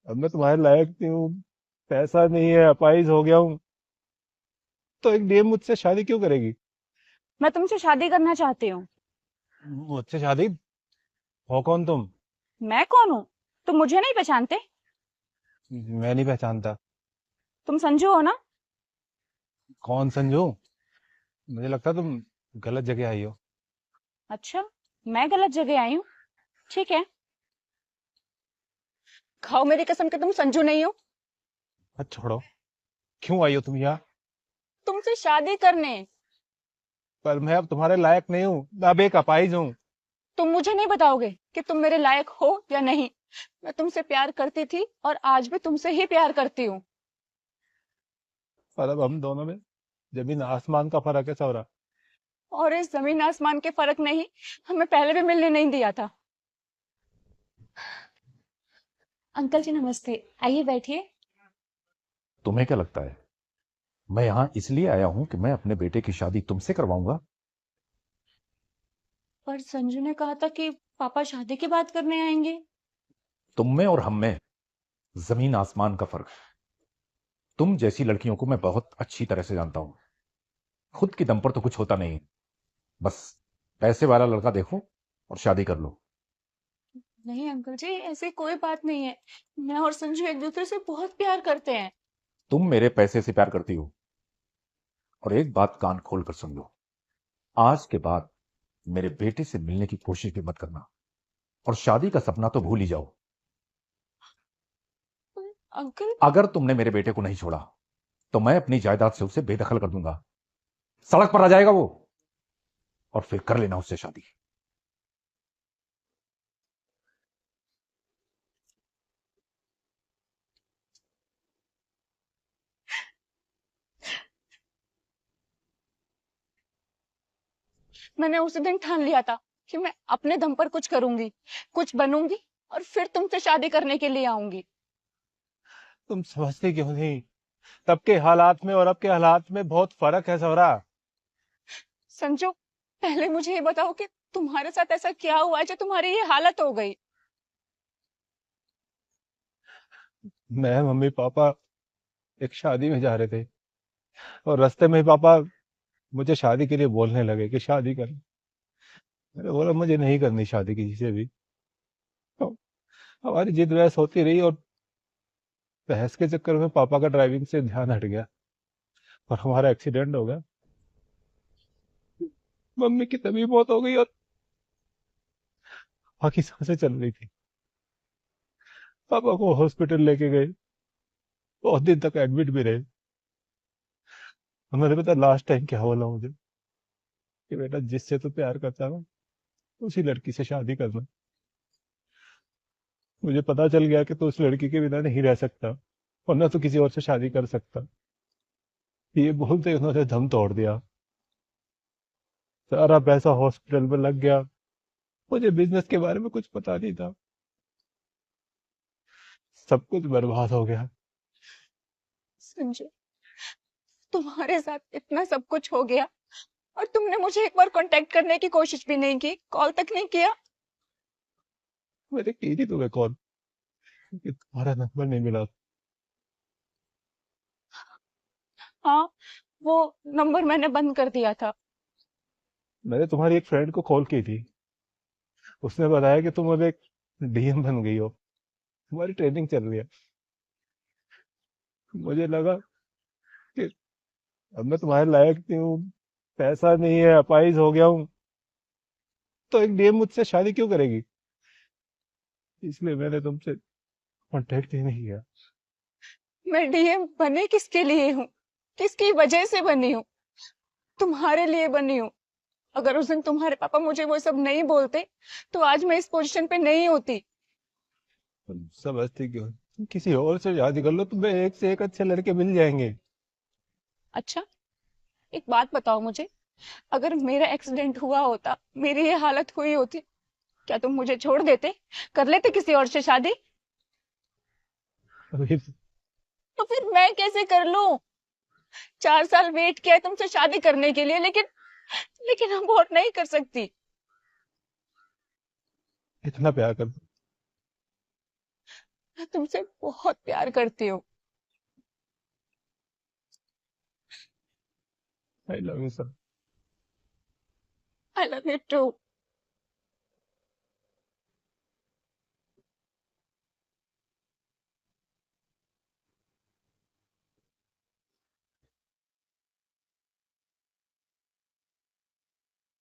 अब मैं तुम्हारे लायक नहीं हूँ, पैसा नहीं है, अपाहिज हो गया हूँ, तो एक डीएम मुझसे शादी क्यों करेगी? मैं तुमसे शादी करना चाहती हूँ। मुझसे शादी? हो कौन तुम? मैं कौन हूँ? तुम मुझे नहीं पहचानते? मैं नहीं पहचानता। तुम संजू हो ना? कौन संजू? मुझे लगता है तुम गलत जगह आई हो। अच्छा, मैं गलत जगह आई हूँ। ठीक है, खाओ मेरी कसम कि तुम संजू नहीं हो। मत छोड़ो। क्यों आई हो तुम यहाँ? तुमसे शादी करने। पर मैं अब तुम्हारे लायक नहीं हूँ, मैं अब एक अपाहिज हूँ। तुम मुझे नहीं बताओगे कि तुम मेरे लायक हो या नहीं। मैं तुमसे प्यार करती थी और आज भी तुमसे ही प्यार करती हूँ। पर अब हम दोनों में जमीन आसमान का फर्क है सौरा। और इस जमीन आसमान के फर्क नहीं, हमें पहले भी मिलने नहीं दिया था। अंकल जी नमस्ते, आइए बैठिए। तुम्हें क्या लगता है मैं यहां इसलिए आया हूं कि मैं अपने बेटे की शादी तुमसे करवाऊंगा? पर संजू ने कहा था कि पापा शादी की बात करने आएंगे। तुम में और हम में जमीन आसमान का फर्क है। तुम जैसी लड़कियों को मैं बहुत अच्छी तरह से जानता हूं। खुद के दम पर तो कुछ होता नहीं। बस पैसे वाला लड़का देखो और शादी कर लो। नहीं अंकल जी, ऐसी कोई बात नहीं है। मैं और संजू एक दूसरे से बहुत प्यार करते हैं। तुम मेरे पैसे से प्यार करती हो। और एक बात कान खोल कर सुन लो, आज के बाद मेरे बेटे से मिलने की कोशिश भी मत करना। और शादी का सपना तो भूल ही जाओ। अंकल। अगर तुमने मेरे बेटे को नहीं छोड़ा तो मैं अपनी जायदाद से उसे बेदखल कर दूंगा। सड़क पर आ जाएगा वो। और फिर कर लेना उससे शादी। मैंने उसी दिन ठान लिया था कि मैं अपने दम पर कुछ करूंगी, कुछ बनूंगी और फिर तुमसे शादी करने के लिए आऊंगी। तुम समझते क्यों नहीं? तब के हालात में और अब के हालात में बहुत फर्क है सौरा। संजू, पहले मुझे ये बताओ कि तुम्हारे साथ ऐसा क्या हुआ है जो तुम्हारी ये हालत हो गई। मैं, मम्मी, पापा एक शादी में जा रहे थे और रास्ते में ही पापा मुझे शादी के लिए बोलने लगे कि शादी कर। मैंने बोला मुझे नहीं करनी शादी किसी से भी। तो हमारी जिद बहस होती रही और बहस के चक्कर में पापा का ड्राइविंग से ध्यान हट गया और हमारा एक्सीडेंट हो गया। मम्मी की तभी मौत हो गई और बाकी सांसें चल रही थी। पापा को हॉस्पिटल लेके गए, बहुत दिन तक एडमिट भी रहे। उन्होंने पता लास्ट टाइम क्या बोला मुझे कि बेटा जिससे तू प्यार करता ना उसी लड़की से शादी करना। मुझे पता चल गया कि तू उस लड़की के बिना नहीं रह सकता, वरना तू किसी और से शादी कर सकता। ये बोलते ही उन्होंने दम तोड़ दिया। सारा पैसा हॉस्पिटल में लग गया। मुझे बिजनेस के बारे में कुछ पता नहीं था। सब कुछ बर्बाद हो गया। संजू, तुम्हारे साथ इतना सब कुछ हो गया और तुमने मुझे एक बार कांटेक्ट करने की कोशिश भी नहीं की, कॉल तक नहीं किया। मैंने की थी तुम्हें कॉल, कि तुम्हारा नंबर नहीं मिला। हाँ, वो नंबर मैंने बंद कर दिया था। मैंने तुम्हारी एक फ्रेंड को कॉल की थी। उसने बताया कि तुम अब एक डीएम बन गई हो, तुम्हारी ट्रेनिंग चल रही है। मुझे लगा कि अब मैं तुम्हारे लायक नहीं हूँ, पैसा नहीं है, अपाहिज हो गया हूँ, तो एक डीएम मुझसे शादी क्यों करेगी? इसलिए मैंने तुमसे कांटेक्ट ही नहीं किया। मैं डीएम बने किसके लिए हूँ? किसकी वजह से बनी हूँ? तुम्हारे लिए बनी हूँ। अगर उस दिन तुम्हारे पापा मुझे वो सब नहीं बोलते तो आज मैं इस पोजीशन पे नहीं होती। तुम समझती क्यों? तुम किसी और से शादी कर लो, तुम्हें एक से एक अच्छे लड़के मिल जाएंगे। अच्छा, एक बात बताओ मुझे, अगर मेरा एक्सीडेंट हुआ होता, मेरी ये हालत हुई होती, क्या तुम मुझे छोड़ देते, कर लेते किसी और से शादी? अभी तो फिर मैं कैसे कर लूं? 4 साल वेट किया है तुमसे शादी करने के लिए, लेकिन लेकिन अबॉर्ट नहीं कर सकती। इतना प्यार कर, मैं तुमसे बहुत प्यार करती हूँ। I love you sir. I love you to.